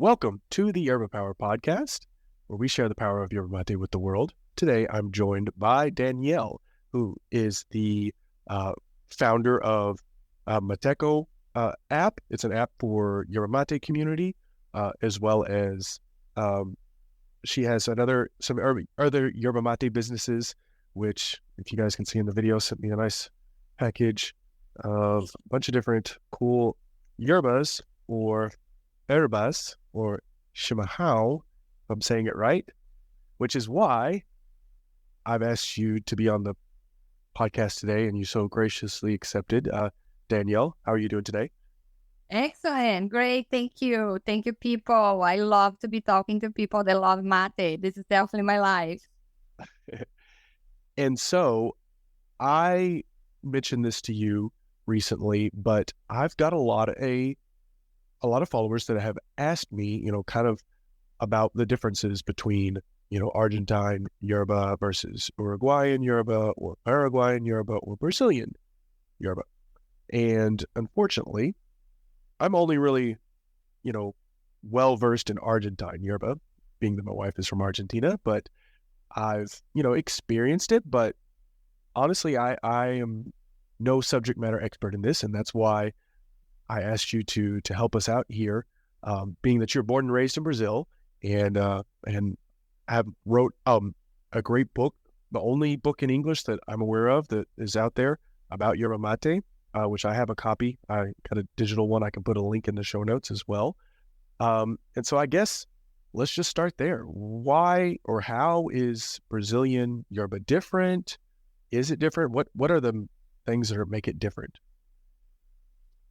Welcome to the Yerba Power Podcast, where we share the power of yerba mate with the world. Today, I'm joined by Danielle, who is the founder of Mateco app. It's an app for yerba mate community, as well as she has some other yerba mate businesses, which, if you guys can see in the video, sent me a nice package of a bunch of different cool yerbas or herbas or chimarrão, if I'm saying it right, which is why I've asked you to be on the podcast today, and you so graciously accepted. Danielle, how are you doing today? Excellent. Great. Thank you. Thank you, people. I love to be talking to people that love mate. This is definitely my life. And so I mentioned this to you recently, but I've got a lot of followers that have asked me, kind of about the differences between, Argentine yerba versus Uruguayan yerba or Paraguayan yerba or Brazilian yerba. And unfortunately, I'm only really, well-versed in Argentine yerba, being that my wife is from Argentina, but I've, experienced it. But honestly, I am no subject matter expert in this, and that's why I asked you to help us out here, being that you're born and raised in Brazil, and have wrote a great book, the only book in English that I'm aware of that is out there about yerba mate, which I have a copy. I got a digital one. I can put a link in the show notes as well. And so I guess let's just start there. Why or how is Brazilian yerba different? Is it different? What are the things that make it different?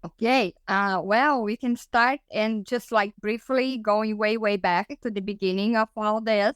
Okay. Well, we can start and just briefly going way back to the beginning of all this.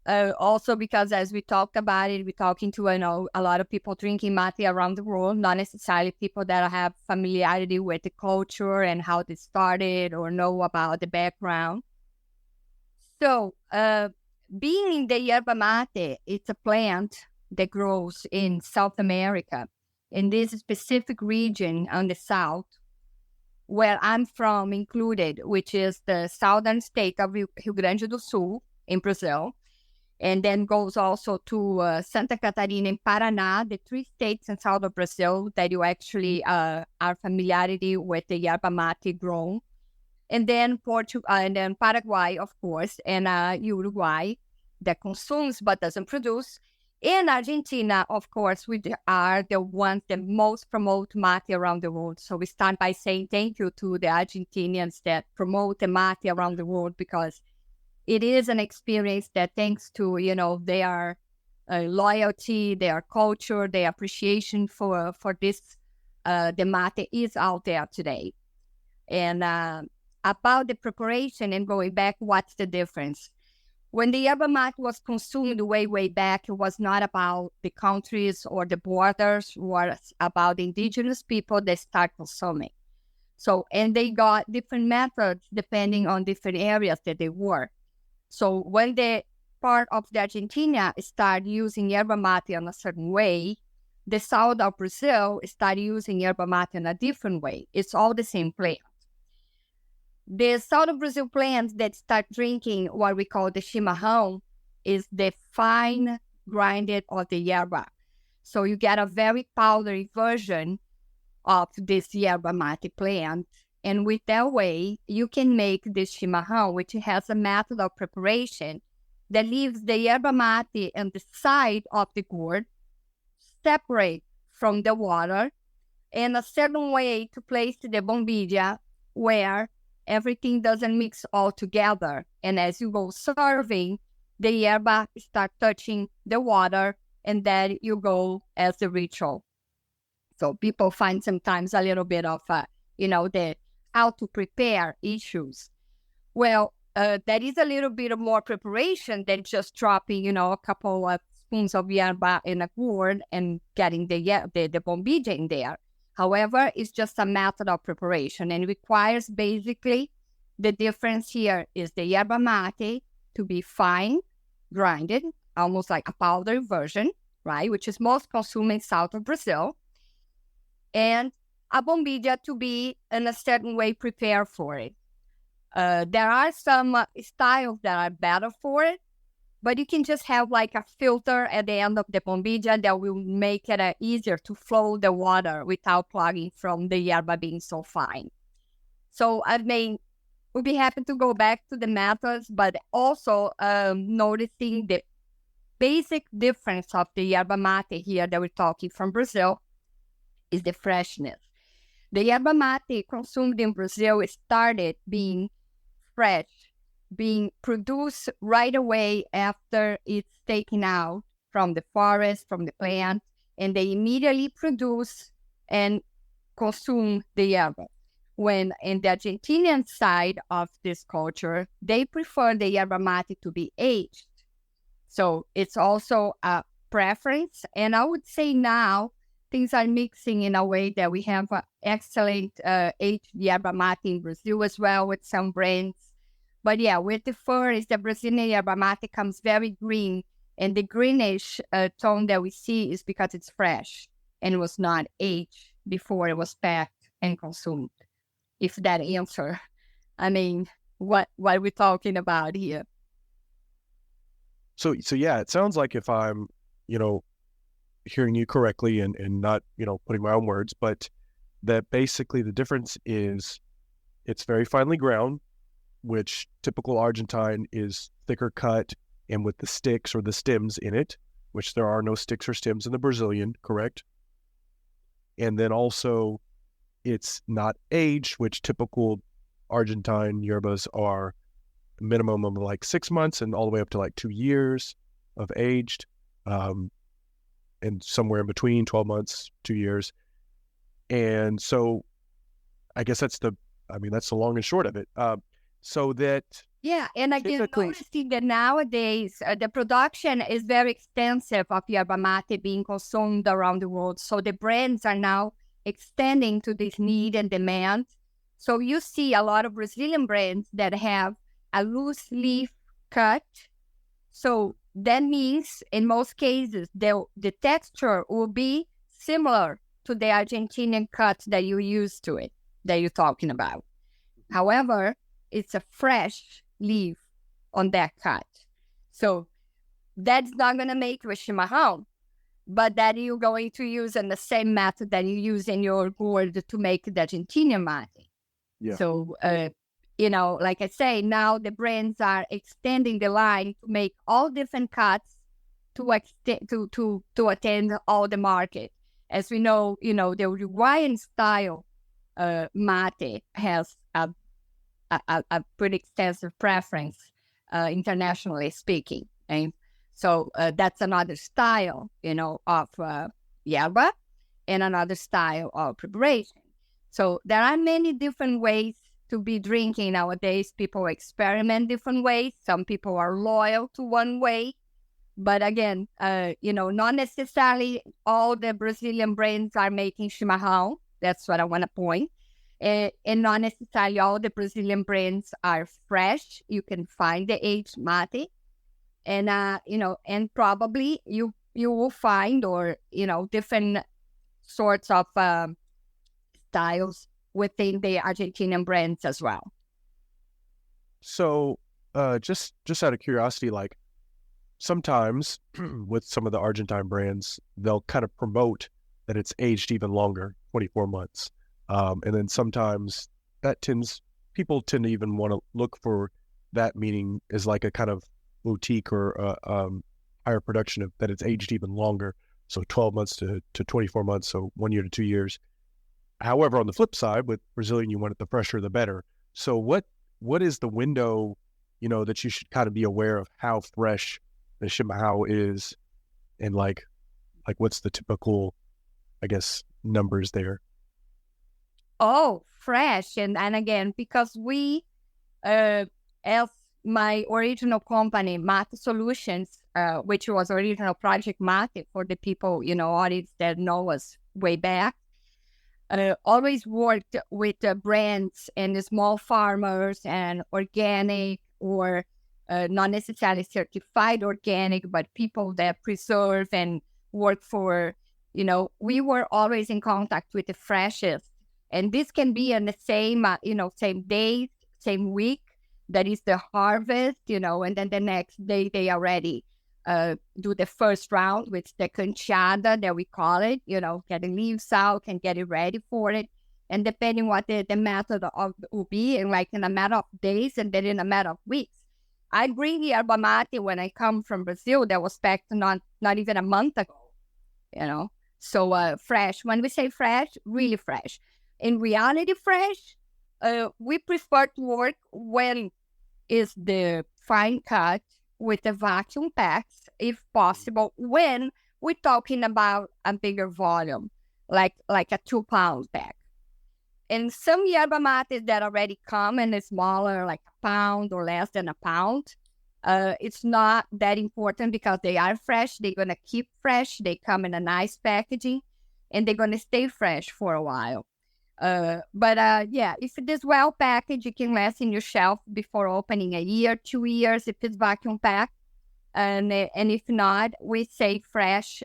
Also, because as we talked about it, we're talking to, a lot of people drinking mate around the world, not necessarily people that have familiarity with the culture and how they started or know about the background. So, being the yerba mate, it's a plant that grows in South America, in this specific region on the south, where I'm from included, which is the southern state of Rio Grande do Sul in Brazil, and then goes also to Santa Catarina and Parana, the three states in south of Brazil that you actually are familiarity with the yerba mate grown. And then Paraguay, of course, and Uruguay that consumes but doesn't produce. In Argentina, of course, we are the ones that most promote mate around the world. So we start by saying thank you to the Argentinians that promote the mate around the world, because it is an experience that, thanks to, their loyalty, their culture, their appreciation for this, the mate is out there today. And about the preparation and going back, what's the difference? When the yerba mate was consumed way back, it was not about the countries or the borders. It was about the indigenous people that start consuming. So, and they got different methods depending on different areas that they were. So when the part of the Argentina started using yerba mate in a certain way, the south of Brazil started using yerba mate in a different way. It's all the same plant. The south of Brazil plants that start drinking what we call the chimarrão is the fine grinded of the yerba. So you get a very powdery version of this yerba mate plant. And with that way, you can make this chimarrão, which has a method of preparation that leaves the yerba mate on the side of the gourd, separate from the water, and a certain way to place the bombilla where everything doesn't mix all together. And as you go serving, the yerba start touching the water, and then you go as the ritual. So people find sometimes a little bit of, the how to prepare issues. Well, that is a little bit of more preparation than just dropping, a couple of spoons of yerba in a gourd and getting the bombilla in there. However, it's just a method of preparation, and requires basically, the difference here is the yerba mate to be fine, grinded, almost like a powder version, right? Which is most consumed in south of Brazil. And a bombilla to be in a certain way prepared for it. There are some styles that are better for it, but you can just have like a filter at the end of the bombilla that will make it easier to flow the water without clogging from the yerba being so fine. So I mean, we'll be happy to go back to the methods, but also noticing the basic difference of the yerba mate here that we're talking from Brazil is the freshness. The yerba mate consumed in Brazil started being fresh, being produced right away after it's taken out from the forest, from the plant, and they immediately produce and consume the yerba. When in the Argentinian side of this culture, they prefer the yerba mate to be aged. So it's also a preference. And I would say now things are mixing in a way that we have excellent aged yerba mate in Brazil as well with some brands. But yeah, with the fur is the Brazilian yerba mate comes very green. And the greenish tone that we see is because it's fresh and it was not aged before it was packed and consumed. If that answer, I mean, what we're talking about here. So yeah, it sounds like if I'm, hearing you correctly and not, putting my own words, but that basically the difference is it's very finely ground, which typical Argentine is thicker cut and with the sticks or the stems in it, which there are no sticks or stems in the Brazilian, correct? And then also it's not aged, which typical Argentine yerbas are a minimum of like 6 months and all the way up to like 2 years of aged, and somewhere in between 12 months, 2 years. And so I guess that's the long and short of it. So that... Yeah, and again, noticing that nowadays the production is very extensive of yerba mate being consumed around the world. So the brands are now extending to this need and demand. So you see a lot of Brazilian brands that have a loose leaf cut. So that means in most cases, the texture will be similar to the Argentinian cut that you're used to it, that you're talking about. However, it's a fresh leaf on that cut. So that's not going to make you a chimarrão, but that you're going to use in the same method that you use in your gourd to make the Argentinian mate. Yeah. So, like I say, now the brands are extending the line to make all different cuts to attend all the market. As we know, the Uruguayan style mate has a pretty extensive preference, internationally speaking. Okay? So that's another style, of yerba and another style of preparation. So there are many different ways to be drinking nowadays. People experiment different ways. Some people are loyal to one way. But again, not necessarily all the Brazilian brands are making chimarrão. That's what I want to point. And not necessarily all the Brazilian brands are fresh. You can find the aged mate. And, and probably you will find, or, different sorts of styles within the Argentinian brands as well. So just out of curiosity, like sometimes with some of the Argentine brands, they'll kind of promote that it's aged even longer, 24 months. And then sometimes people tend to even want to look for that meaning as like a kind of boutique or higher production of that it's aged even longer. So 12 months to 24 months, so 1 year to 2 years. However, on the flip side, with Brazilian, you want it the fresher, the better. So what is the window, that you should kind of be aware of how fresh the chimarrão is, and like what's the typical, I guess, numbers there? Oh, fresh. And again, because we, as my original company, Mate Solutions, which was original Project Mate for the people, audience that know us way back, always worked with brands and the small farmers and organic or not necessarily certified organic, but people that preserve and work for, we were always in contact with the freshest. And this can be in the same, same day, same week. That is the harvest, and then the next day they already do the first round, which is the canchada that we call it, get the leaves out and get it ready for it. And depending what the method of will be, and like in a matter of days and then in a matter of weeks. I bring yerba mate when I come from Brazil that was packed not even a month ago, So fresh. When we say fresh, really fresh. In reality, fresh, we prefer to work when is the fine cut with the vacuum packs, if possible, when we're talking about a bigger volume, like a 2-pound pack. And some yerba mates that already come in a smaller, like a pound or less than a pound, it's not that important because they are fresh. They're going to keep fresh. They come in a nice packaging, and they're going to stay fresh for a while. If it is well packaged, it can last in your shelf before opening a year, 2 years if it's vacuum packed. And if not, we say fresh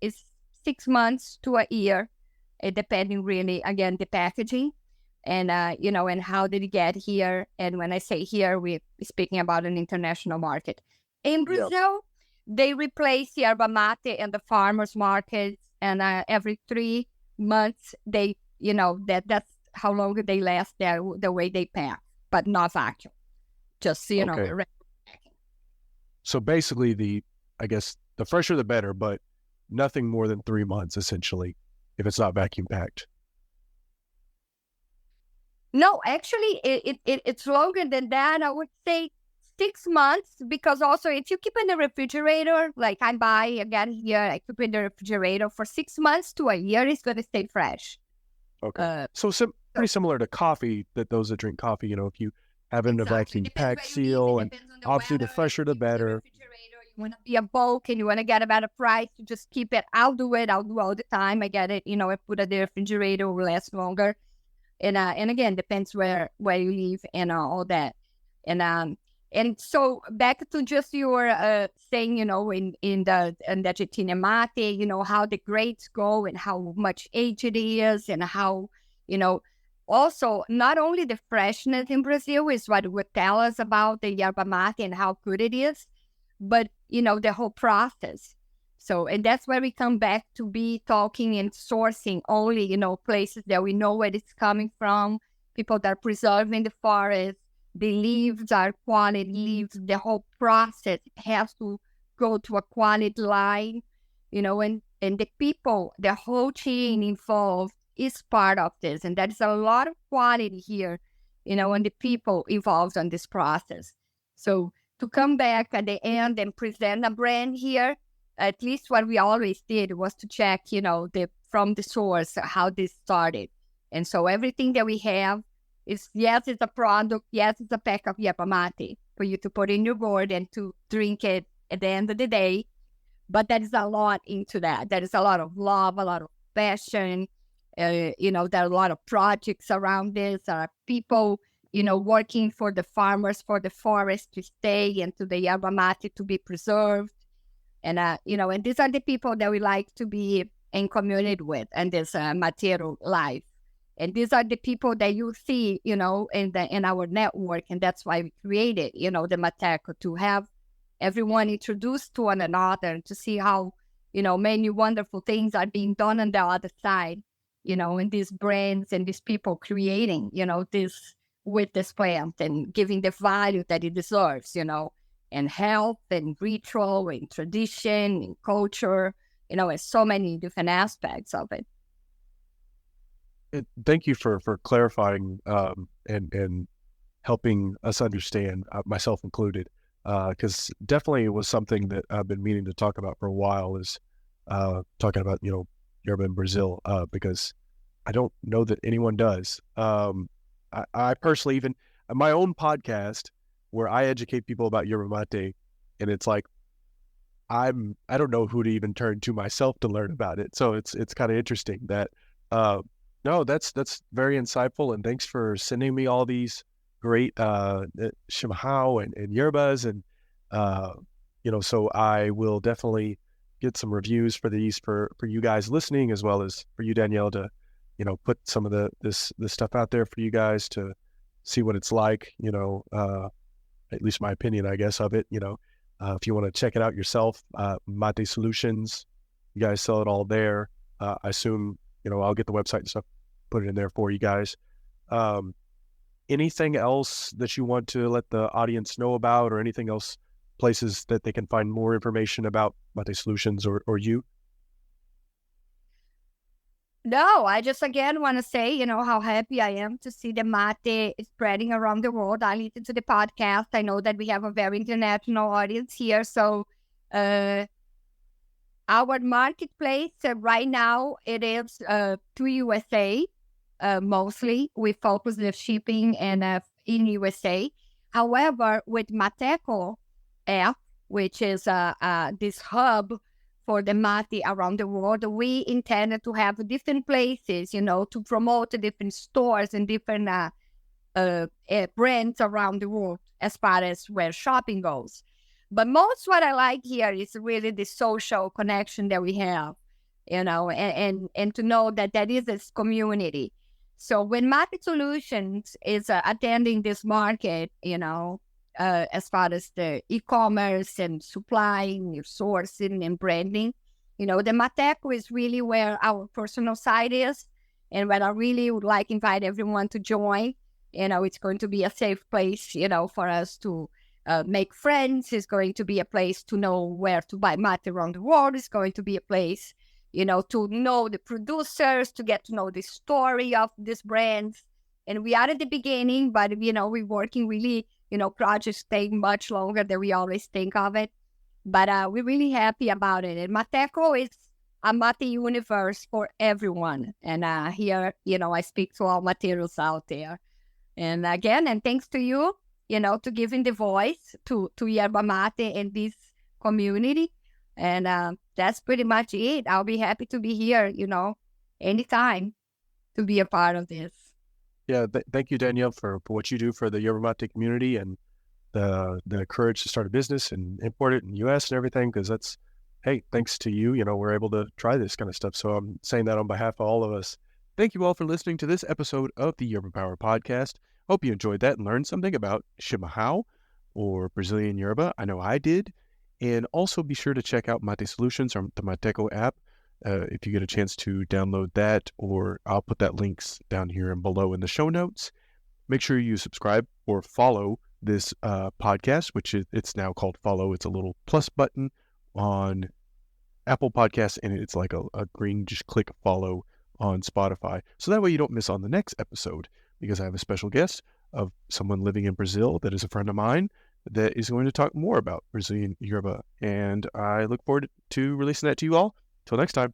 is 6 months to a year, depending really, again, the packaging and, and how did it get here. And when I say here, we're speaking about an international market. In Brazil, they replace yerba mate in the farmers markets, and every 3 months, they that's how long they last there, the way they pack, but not vacuum. Just, Okay. So basically the fresher the better, but nothing more than 3 months, essentially, if it's not vacuum packed. No, actually, it's longer than that. I would say 6 months, because also if you keep in the refrigerator, like I buy again here, I keep in the refrigerator for 6 months to a year, it's going to stay fresh. Okay. Pretty similar to coffee, that those that drink coffee, if you have it in a vacuum pack seal, and obviously the fresher the better. You want to be a bulk and you want to get a better price, you just keep it. I'll do all the time. I get it, I put it in the refrigerator, will last longer. And again, depends where you live and all that. And so back to just your saying, in the Argentina mate, how the grades go and how much age it is, and how, also not only the freshness in Brazil is what would tell us about the yerba mate and how good it is, but, the whole process. So, and that's where we come back to be talking and sourcing only, places that we know where it's coming from, people that are preserving the forest. The leaves are quality leaves. The whole process has to go to a quality line, and the people, the whole chain involved is part of this. And there's a lot of quality here, and the people involved in this process. So to come back at the end and present a brand here, at least what we always did was to check, from the source, how this started. And so everything that we have, it's a product, yes, it's a pack of yerba mate for you to put in your gourd and to drink it at the end of the day. But there is a lot into that. There is a lot of love, a lot of passion. There are a lot of projects around this. There are people, working for the farmers, for the forest to stay, and to the yerba mate to be preserved. And, and these are the people that we like to be in community with, and this material life. And these are the people that you see, in our network. And that's why we created, the Mateco, to have everyone introduced to one another, to see how, many wonderful things are being done on the other side, and these brands and these people creating, this with this plant and giving the value that it deserves, and health and ritual and tradition and culture, and so many different aspects of it. Thank you for clarifying and helping us understand, myself included, because definitely it was something that I've been meaning to talk about for a while, is talking about, Yerba in Brazil, because I don't know that anyone does. I personally, even my own podcast where I educate people about yerba mate, and it's like I don't know who to even turn to myself to learn about it. So it's kind of interesting that no, that's very insightful, and thanks for sending me all these great chimarrão and yerbas, and so I will definitely get some reviews for these for you guys listening, as well as for you, Danielle, to put some of this stuff out there for you guys to see what it's like, at least my opinion, I guess, of it, if you want to check it out yourself, Mate Solutions, you guys sell it all there. I assume, I'll get the website and stuff, put it in there for you guys. Anything else that you want to let the audience know about, or anything else, places that they can find more information about Mate Solutions or you? No, I just again want to say, how happy I am to see the mate spreading around the world. I listen to the podcast. I know that we have a very international audience here. So our marketplace right now, it is to USA mostly. We focus the shipping and in USA. However, with Mateco app, which is this hub for the mate around the world, we intended to have different places, to promote different stores and different brands around the world as far as where shopping goes. But most what I like here is really the social connection that we have, and to know that is this community. So when Mate Solutions is attending this market, as far as the e-commerce and supplying, sourcing and branding, the Mateco is really where our personal side is, and where I really would like to invite everyone to join. It's going to be a safe place, for us to make friends. It's going to be a place to know where to buy mate around the world. It's going to be a place, to know the producers, to get to know the story of these brands. And we are at the beginning, but, we're working really, projects take much longer than we always think of it. But we're really happy about it. And Mateco is a mate universe for everyone. And here, I speak to all materials out there. And again, and thanks to you, to giving the voice to Yerba Mate and this community. And that's pretty much it. I'll be happy to be here, anytime to be a part of this. Yeah, thank you, Danielle, for what you do for the Yerba Mate community and the courage to start a business and import it in the U.S. and everything, because that's, hey, thanks to you, we're able to try this kind of stuff. So I'm saying that on behalf of all of us. Thank you all for listening to this episode of the Yerba Power Podcast. Hope you enjoyed that and learned something about chimarrão or Brazilian Yerba. I know I did. And also be sure to check out Mate Solutions or the Mateco app. If you get a chance to download that, or I'll put that links down here and below in the show notes. Make sure you subscribe or follow this podcast, which it's now called follow. It's a little plus button on Apple Podcasts, and it's like a green, just click follow on Spotify. So that way you don't miss on the next episode, because I have a special guest of someone living in Brazil that is a friend of mine that is going to talk more about Brazilian Yerba. And I look forward to releasing that to you all. Till next time.